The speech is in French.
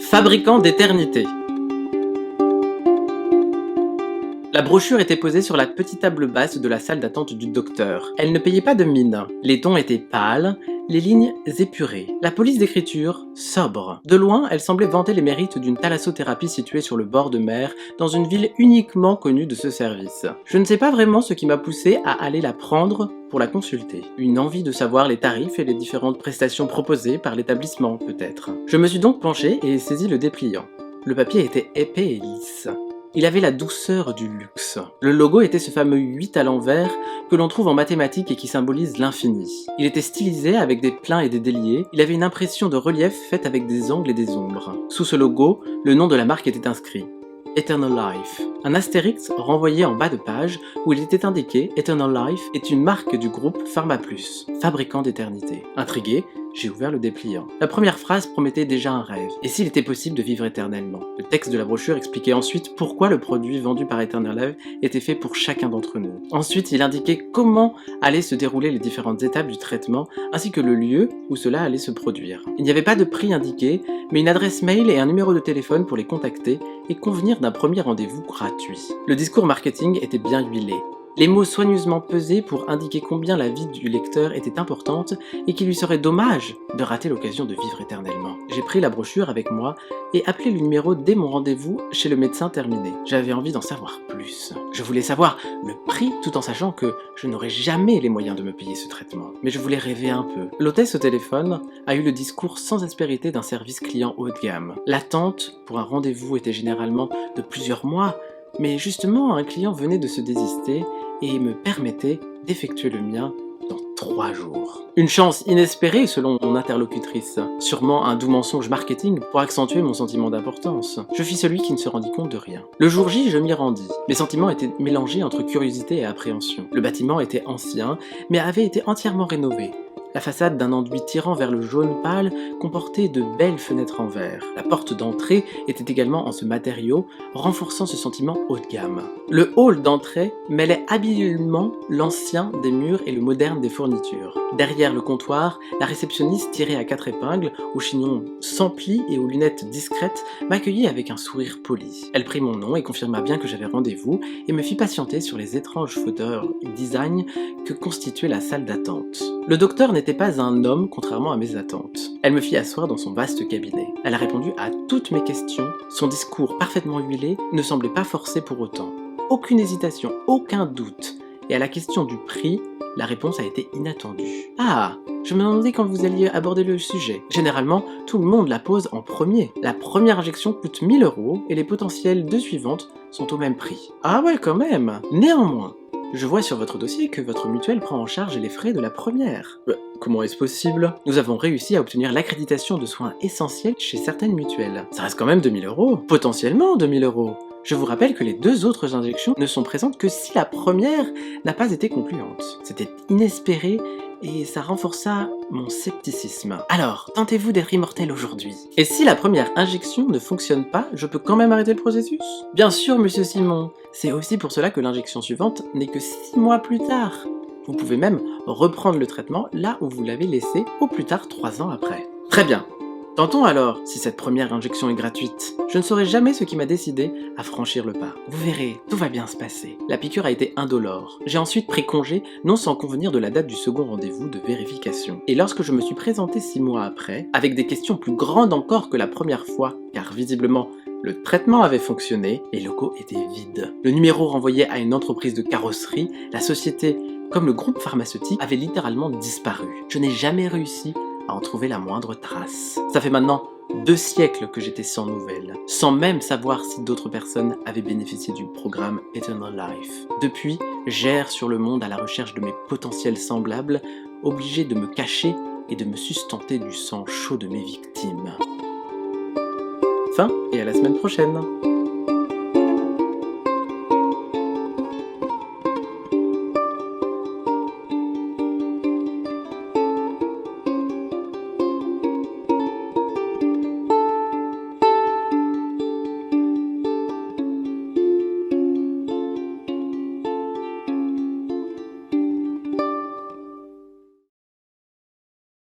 Fabricant d'éternité. La brochure était posée sur la petite table basse de la salle d'attente du docteur. Elle ne payait pas de mine. Les tons étaient pâles, les lignes épurées. La police d'écriture, sobre. De loin, elle semblait vanter les mérites d'une thalassothérapie située sur le bord de mer, dans une ville uniquement connue de ce service. Je ne sais pas vraiment ce qui m'a poussé à aller la prendre pour la consulter. Une envie de savoir les tarifs et les différentes prestations proposées par l'établissement, peut-être. Je me suis donc penché et saisi le dépliant. Le papier était épais et lisse. Il avait la douceur du luxe. Le logo était ce fameux 8 à l'envers que l'on trouve en mathématiques et qui symbolise l'infini. Il était stylisé avec des pleins et des déliés, il avait une impression de relief faite avec des angles et des ombres. Sous ce logo, le nom de la marque était inscrit. Eternal Life. Un astérix renvoyé en bas de page où il était indiqué Eternal Life est une marque du groupe PharmaPlus, fabricant d'éternité. Intrigué, j'ai ouvert le dépliant. La première phrase promettait déjà un rêve. Et s'il était possible de vivre éternellement? Le texte de la brochure expliquait ensuite pourquoi le produit vendu par Eternal Life était fait pour chacun d'entre nous. Ensuite, il indiquait comment allaient se dérouler les différentes étapes du traitement, ainsi que le lieu où cela allait se produire. Il n'y avait pas de prix indiqué, mais une adresse mail et un numéro de téléphone pour les contacter et convenir d'un premier rendez-vous gratuit. Le discours marketing était bien huilé. Les mots soigneusement pesés pour indiquer combien la vie du lecteur était importante et qu'il lui serait dommage de rater l'occasion de vivre éternellement. J'ai pris la brochure avec moi et appelé le numéro dès mon rendez-vous chez le médecin terminé. J'avais envie d'en savoir plus. Je voulais savoir le prix tout en sachant que je n'aurais jamais les moyens de me payer ce traitement. Mais je voulais rêver un peu. L'hôtesse au téléphone a eu le discours sans aspérité d'un service client haut de gamme. L'attente pour un rendez-vous était généralement de plusieurs mois, mais justement un client venait de se désister et me permettait d'effectuer le mien dans 3 jours. Une chance inespérée selon mon interlocutrice, sûrement un doux mensonge marketing pour accentuer mon sentiment d'importance. Je fis celui qui ne se rendit compte de rien. Le jour J, je m'y rendis. Mes sentiments étaient mélangés entre curiosité et appréhension. Le bâtiment était ancien, mais avait été entièrement rénové. La façade d'un enduit tirant vers le jaune pâle comportait de belles fenêtres en verre. La porte d'entrée était également en ce matériau, renforçant ce sentiment haut de gamme. Le hall d'entrée mêlait habilement l'ancien des murs et le moderne des fournitures. Derrière le comptoir, la réceptionniste tirée à 4 épingles, au chignon sans plis et aux lunettes discrètes, m'accueillit avec un sourire poli. Elle prit mon nom et confirma bien que j'avais rendez-vous et me fit patienter sur les étranges fauteuils design que constituait la salle d'attente. Le docteur n'était pas un homme, contrairement à mes attentes. Elle me fit asseoir dans son vaste cabinet. Elle a répondu à toutes mes questions. Son discours parfaitement huilé ne semblait pas forcé pour autant. Aucune hésitation, aucun doute. Et à la question du prix, la réponse a été inattendue. Ah, je me demandais quand vous alliez aborder le sujet. Généralement, tout le monde la pose en premier. La première injection coûte 1000 € et les potentielles 2 suivantes sont au même prix. Ah ouais, quand même. Néanmoins, je vois sur votre dossier que votre mutuelle prend en charge les frais de la première. Comment est-ce possible? Nous avons réussi à obtenir l'accréditation de soins essentiels chez certaines mutuelles. Ça reste quand même 2000 €. Potentiellement 2000 €. Je vous rappelle que les 2 autres injections ne sont présentes que si la première n'a pas été concluante. C'était inespéré et ça renforça mon scepticisme. Alors, tentez-vous d'être immortel aujourd'hui. Et si la première injection ne fonctionne pas, je peux quand même arrêter le processus? Bien sûr, monsieur Simon. C'est aussi pour cela que l'injection suivante n'est que 6 mois plus tard. Vous pouvez même reprendre le traitement là où vous l'avez laissé, au plus tard 3 ans après. Très bien. Tentons alors, si cette première injection est gratuite. Je ne saurai jamais ce qui m'a décidé à franchir le pas. Vous verrez, tout va bien se passer. La piqûre a été indolore. J'ai ensuite pris congé, non sans convenir de la date du second rendez-vous de vérification. Et lorsque je me suis présenté 6 mois après, avec des questions plus grandes encore que la première fois, car visiblement, le traitement avait fonctionné, les locaux étaient vides. Le numéro renvoyait à une entreprise de carrosserie, la société, comme le groupe pharmaceutique, avait littéralement disparu. Je n'ai jamais réussi à en trouver la moindre trace. Ça fait maintenant 2 siècles que j'étais sans nouvelles, sans même savoir si d'autres personnes avaient bénéficié du programme Eternal Life. Depuis, j'erre sur le monde à la recherche de mes potentiels semblables, obligé de me cacher et de me sustenter du sang chaud de mes victimes. Fin, et à la semaine prochaine.